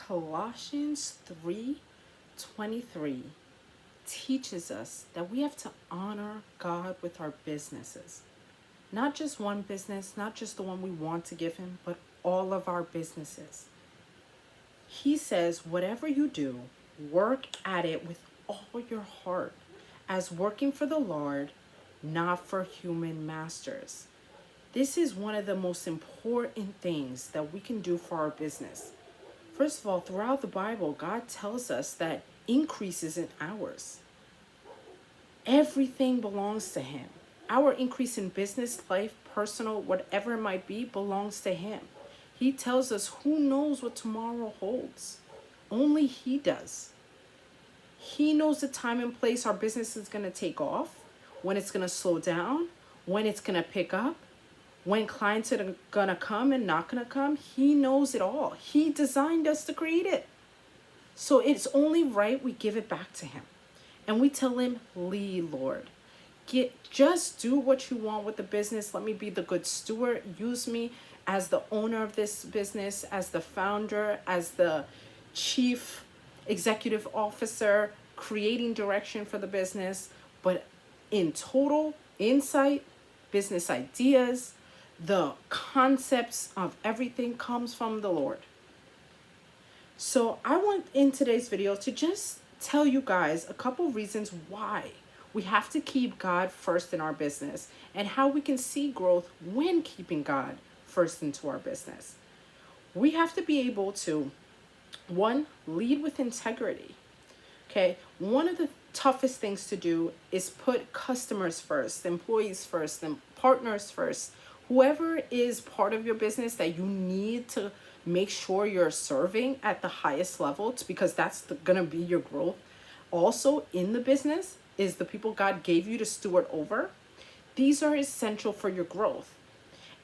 Colossians 3:23 teaches us that we have to honor God with our businesses. Not just one business, not just the one we want to give him, but all of our businesses. He says, whatever you do, work at it with all your heart, as working for the Lord, not for human masters. This is one of the most important things that we can do for our business. First of all, throughout the Bible, God tells us that increase isn't ours. Everything belongs to him. Our increase in business, life, personal, whatever it might be, belongs to him. He tells us who knows what tomorrow holds. Only he does. He knows the time and place our business is going to take off, when it's going to slow down, when it's going to pick up, when clients are going to come and not going to come. He knows it all. He designed us to create it. So it's only right we give it back to him. And we tell him, lead, Lord. Just do what you want with the business. Let me be the good steward. Use me as the owner of this business, as the founder, as the chief executive officer, creating direction for the business. But in total insight, business ideas, the concepts of everything comes from the Lord. So I want in today's video to just tell you guys a couple reasons why we have to keep God first in our business and how we can see growth when keeping God first into our business. We have to be able to, one, lead with integrity. Okay, one of the toughest things to do is put customers first, employees first, and partners first. Whoever is part of your business that you need to make sure you're serving at the highest level, because that's gonna be your growth. Also in the business is the people God gave you to steward over. These are essential for your growth.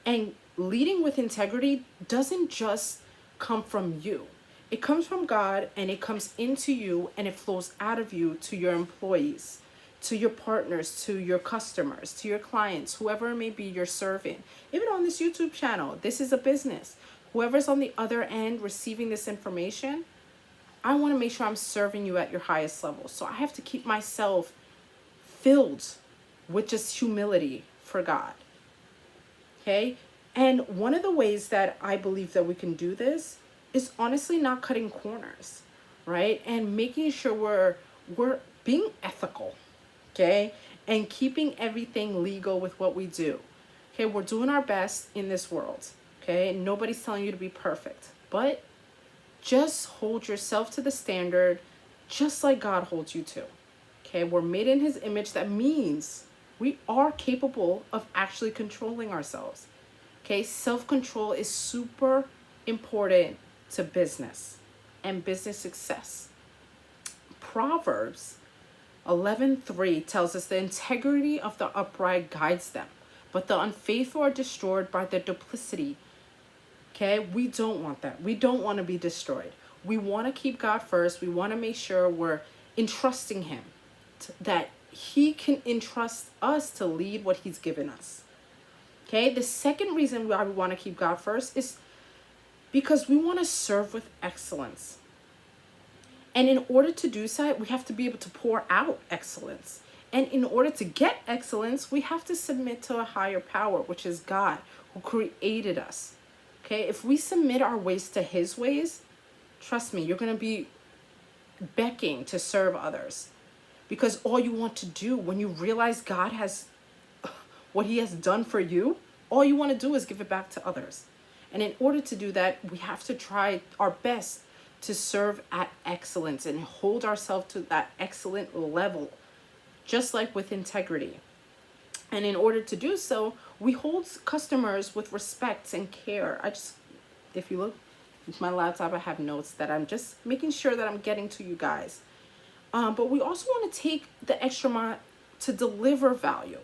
And leading with integrity doesn't just come from you. It comes from God, and it comes into you, and it flows out of you to your employees, to your partners, to your customers, to your clients, whoever it may be you're serving. Even on this YouTube channel, this is a business. Whoever's on the other end receiving this information, I want to make sure I'm serving you at your highest level. So I have to keep myself filled with just humility for God. Okay? And one of the ways that I believe that we can do this is honestly not cutting corners, right? And making sure we're being ethical, okay? And keeping everything legal with what we do. Okay, we're doing our best in this world, okay? Nobody's telling you to be perfect, but just hold yourself to the standard just like God holds you to. Okay, we're made in his image. That means we are capable of actually controlling ourselves. Okay, self-control is super important to business and business success. Proverbs 11:3 tells us the integrity of the upright guides them, but the unfaithful are destroyed by their duplicity. Okay, we don't want that. We don't want to be destroyed. We want to keep God first. We want to make sure we're entrusting him, that he can entrust us to lead what he's given us. Okay, the second reason why we want to keep God first is because we want to serve with excellence. And in order to do so, we have to be able to pour out excellence. And in order to get excellence, we have to submit to a higher power, which is God, who created us. Okay, if we submit our ways to his ways, trust me, you're going to be begging to serve others. Because all you want to do when you realize God has what he has done for you, all you want to do is give it back to others. And in order to do that, we have to try our best to serve at excellence and hold ourselves to that excellent level, just like with integrity. And in order to do so, we hold customers with respect and care. If you look at my laptop, I have notes that I'm just making sure that I'm getting to you guys. But we also want to take the extra mile to deliver value.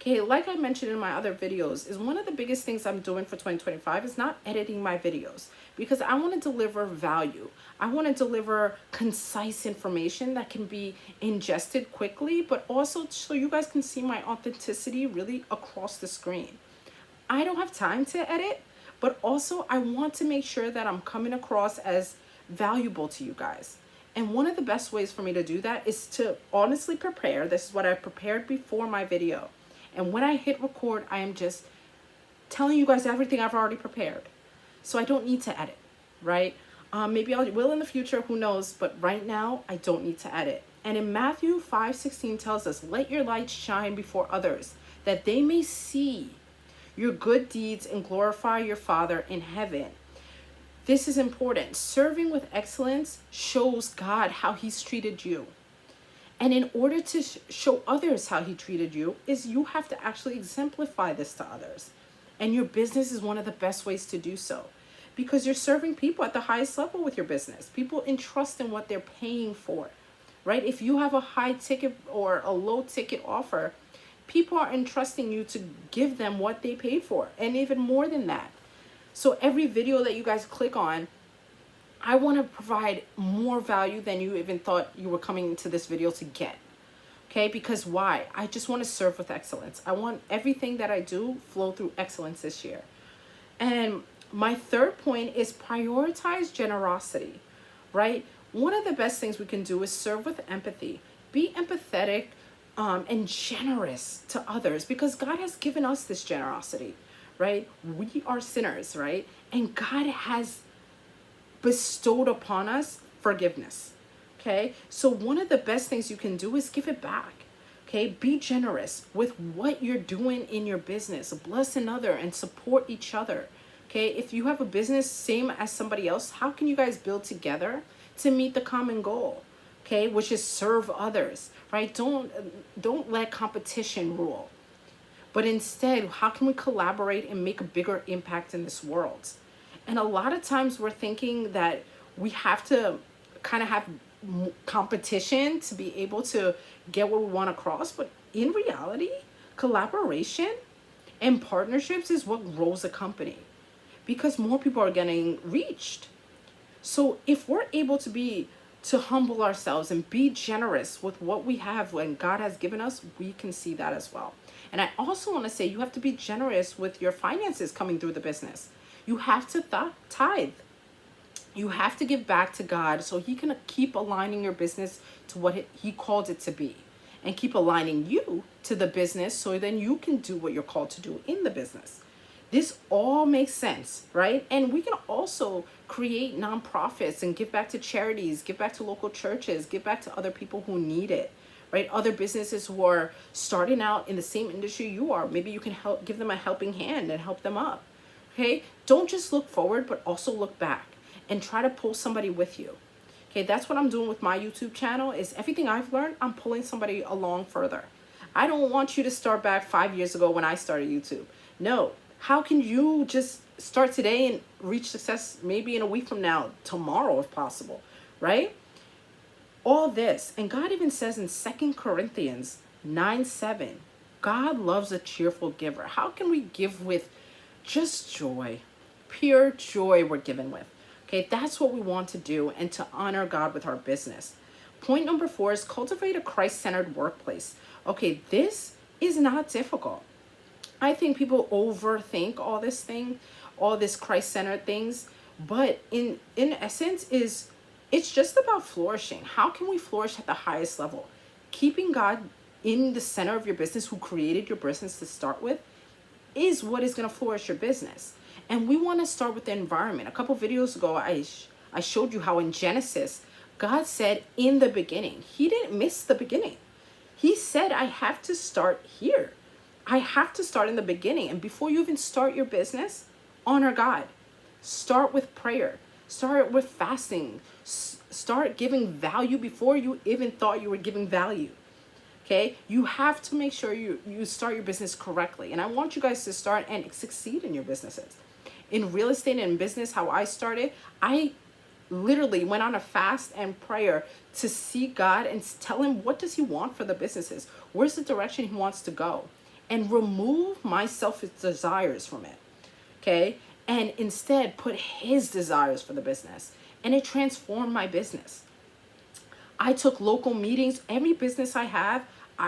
Okay, like I mentioned in my other videos, is one of the biggest things I'm doing for 2025 is not editing my videos, because I want to deliver value. I want to deliver concise information that can be ingested quickly, but also so you guys can see my authenticity really across the screen. I don't have time to edit, but also I want to make sure that I'm coming across as valuable to you guys. And one of the best ways for me to do that is to honestly prepare. This is what I prepared before my video. And when I hit record, I am just telling you guys everything I've already prepared. So I don't need to edit, right? Maybe I will in the future, who knows? But right now, I don't need to edit. And in Matthew 5:16 tells us, let your light shine before others, that they may see your good deeds and glorify your Father in heaven. This is important. Serving with excellence shows God how he's treated you. And in order to show others how he treated you, is you have to actually exemplify this to others. And your business is one of the best ways to do so, because you're serving people at the highest level with your business. People entrust in what they're paying for, right? If you have a high ticket or a low ticket offer, people are entrusting you to give them what they paid for, and even more than that. So every video that you guys click on, I want to provide more value than you even thought you were coming into this video to get. Okay, because why? I just want to serve with excellence. I want everything that I do flow through excellence this year. And my third point is prioritize generosity, right? One of the best things we can do is serve with empathy. Be empathetic and generous to others, because God has given us this generosity, right? We are sinners, right? And God has bestowed upon us forgiveness. Okay, so one of the best things you can do is give it back. Okay, be generous with what you're doing in your business. Bless another and support each other. Okay, if you have a business same as somebody else, how can you guys build together to meet the common goal? Okay, which is serve others, right? Don't let competition rule, but instead, how can we collaborate and make a bigger impact in this world? And a lot of times we're thinking that we have to kind of have competition to be able to get what we want across, but in reality, collaboration and partnerships is what grows a company, because more people are getting reached. So if we're able to humble ourselves and be generous with what we have when God has given us, we can see that as well. And I also want to say you have to be generous with your finances coming through the business. You have to tithe. You have to give back to God so he can keep aligning your business to what he called it to be, and keep aligning you to the business so then you can do what you're called to do in the business. This all makes sense, right? And we can also create nonprofits and give back to charities, give back to local churches, give back to other people who need it, right? Other businesses who are starting out in the same industry you are. Maybe you can help, give them a helping hand and help them up. Okay? Don't just look forward, but also look back and try to pull somebody with you. Okay, that's what I'm doing with my YouTube channel, is everything I've learned, I'm pulling somebody along further. I don't want you to start back 5 years ago when I started YouTube. No, how can you just start today and reach success maybe in a week from now, tomorrow if possible, right? All this, and God even says in 2 Corinthians 9:7, God loves a cheerful giver. How can we give with just joy, pure joy we're given with? Okay, that's what we want to do, and to honor God with our business. Point number 4 is cultivate a Christ-centered workplace. Okay, this is not difficult. I think people overthink all this Christ-centered things, but in essence it's just about flourishing. How can we flourish at the highest level? Keeping God in the center of your business, who created your business to start with, is what is going to flourish your business. And we want to start with the environment. A couple videos ago, I showed you how in Genesis, God said in the beginning. He didn't miss the beginning. He said, I have to start here. I have to start in the beginning. And before you even start your business, honor God. Start with prayer. Start with fasting. Start giving value before you even thought you were giving value. Okay, you have to make sure you start your business correctly. And I want you guys to start and succeed in your businesses. In real estate and business, how I started, I literally went on a fast and prayer to see God and tell him, what does he want for the businesses? Where's the direction he wants to go? And remove my selfish desires from it. Okay, and instead put his desires for the business. And it transformed my business. I took local meetings. Every business I have,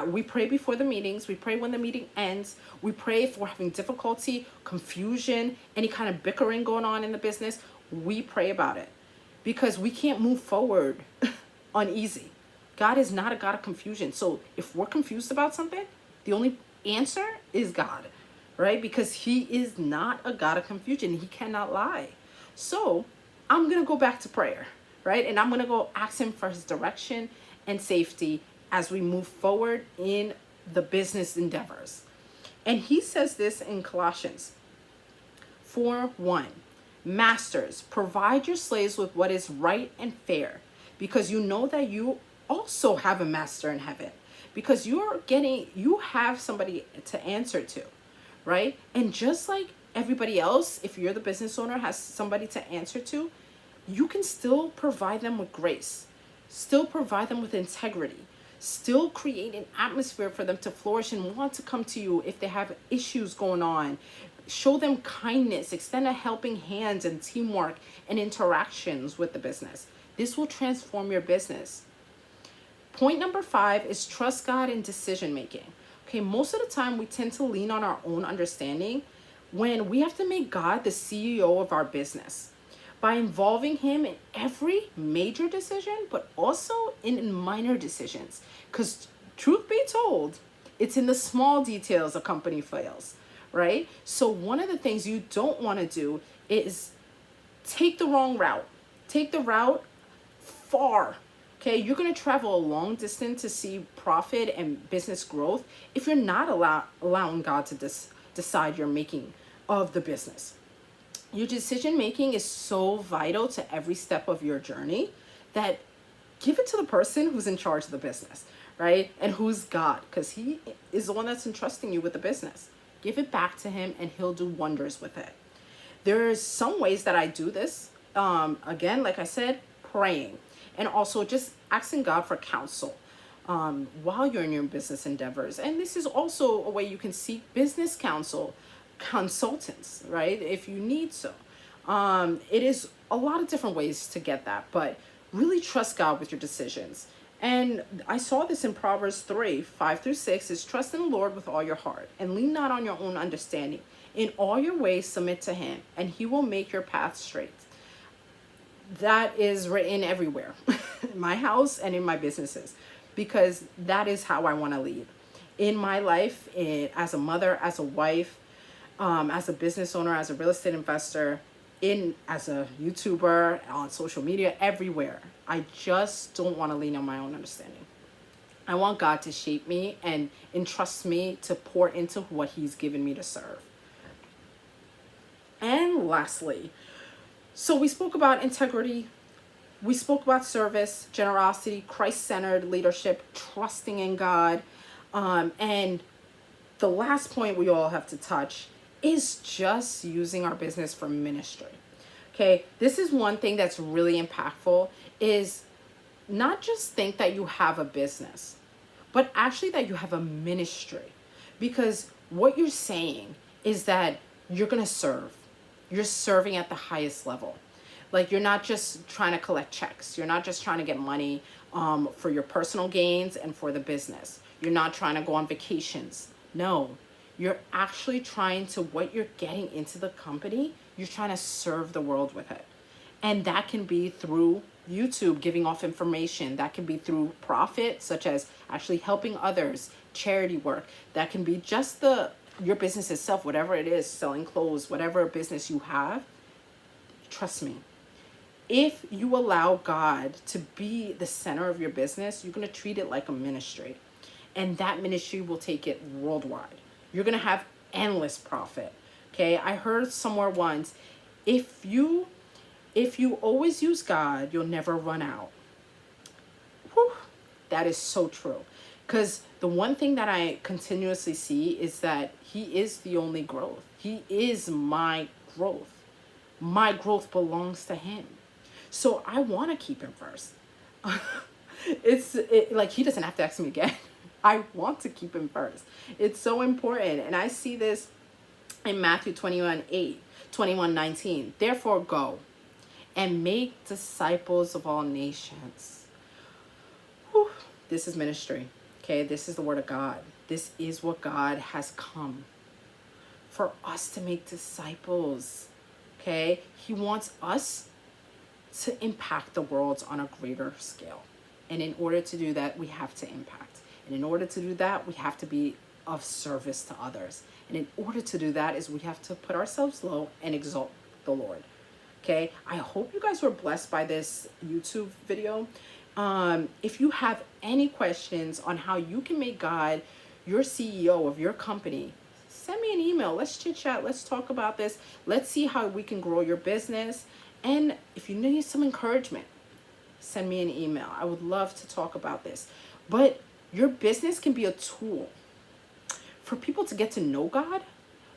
we pray before the meetings. We pray when the meeting ends. We pray if we're having difficulty, confusion, any kind of bickering going on in the business. We pray about it. because we can't move forward uneasy. God is not a God of confusion. So if we're confused about something, the only answer is God, right? Because he is not a God of confusion. He cannot lie. So I'm going to go back to prayer, right? And I'm going to go ask him for his direction and safety as we move forward in the business endeavors. And he says this in Colossians 4:1. Masters, provide your slaves with what is right and fair, because you know that you also have a master in heaven, because you have somebody to answer to, right? And just like everybody else, if you're the business owner, has somebody to answer to, you can still provide them with grace, still provide them with integrity, still create an atmosphere for them to flourish and want to come to you if they have issues going on. Show them kindness, extend a helping hand and teamwork and interactions with the business. This will transform your business. Point number 5 is trust God in decision making. Okay, most of the time we tend to lean on our own understanding when we have to make God the CEO of our business by involving him in every major decision, but also in minor decisions. Because truth be told, it's in the small details a company fails, right? So one of the things you don't want to do is take the wrong route. Take the route far. Okay, you're going to travel a long distance to see profit and business growth if you're not allowing God to decide your making of the business. Your decision making is so vital to every step of your journey that give it to the person who's in charge of the business, right? And who's God, because he is the one that's entrusting you with the business. Give it back to him and he'll do wonders with it. There's some ways that I do this. Again, like I said, praying. And also just asking God for counsel while you're in your business endeavors. And this is also a way you can seek business counsel, consultants, right? If you need so. It is a lot of different ways to get that, but really trust God with your decisions. And I saw this in Proverbs 3:5-6 is trust in the Lord with all your heart and lean not on your own understanding. In all your ways submit to him and he will make your path straight. That is written everywhere, in my house and in my businesses, because that is how I want to lead. In my life, as a mother, as a wife, as a business owner, as a real estate investor, as a YouTuber, on social media, everywhere. I just don't want to lean on my own understanding. I want God to shape me and entrust me to pour into what he's given me to serve. And lastly, so we spoke about integrity, we spoke about service, generosity, Christ-centered leadership, trusting in God. And the last point we all have to touch is just using our business for ministry. Okay, this is one thing that's really impactful, is not just think that you have a business, but actually that you have a ministry. Because what you're saying is that you're going to serve. You're serving at the highest level. Like, you're not just trying to collect checks. You're not just trying to get money for your personal gains and for the business. You're not trying to go on vacations. No, you're actually trying to, what you're getting into the company, you're trying to serve the world with it. And that can be through YouTube, giving off information. That can be through profit, such as actually helping others, charity work. That can be just your business itself, whatever it is, selling clothes, whatever business you have. Trust me, if you allow God to be the center of your business, you're going to treat it like a ministry. And that ministry will take it worldwide. You're going to have endless profit. Okay, I heard somewhere once, if you always use God, you'll never run out. Whew, that is so true. Because the one thing that I continuously see is that he is the only growth. He is my growth. My growth belongs to him. So I want to keep him first. Like, he doesn't have to ask me again. I want to keep him first. It's so important. And I see this in Matthew 21:19. Therefore go and make disciples of all nations. Whew. This is ministry. Okay, this is the word of God. This is what God has come for us to make disciples. Okay, he wants us to impact the world on a greater scale. And in order to do that, we have to impact. And in order to do that, we have to be of service to others. And in order to do that is we have to put ourselves low and exalt the Lord. Okay, I hope you guys were blessed by this YouTube video. If you have any questions on how you can make God your CEO of your company, send me an email. Let's chit chat. Let's talk about this. Let's see how we can grow your business. And if you need some encouragement, send me an email. I would love to talk about this. But your business can be a tool for people to get to know God,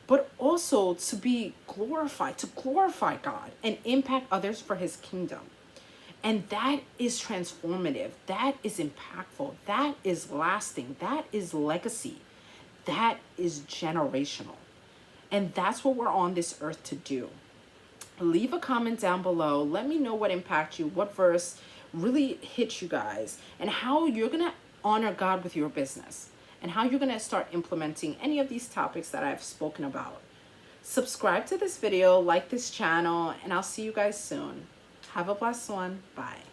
but also to be glorified, to glorify God and impact others for his kingdom. And that is transformative. That is impactful. That is lasting. That is legacy. That is generational. And that's what we're on this earth to do. Leave a comment down below. Let me know what impacted you, what verse really hit you guys, and how you're going to honor God with your business, and how you're going to start implementing any of these topics that I've spoken about. Subscribe to this video, like this channel, and I'll see you guys soon. Have a blessed one. Bye.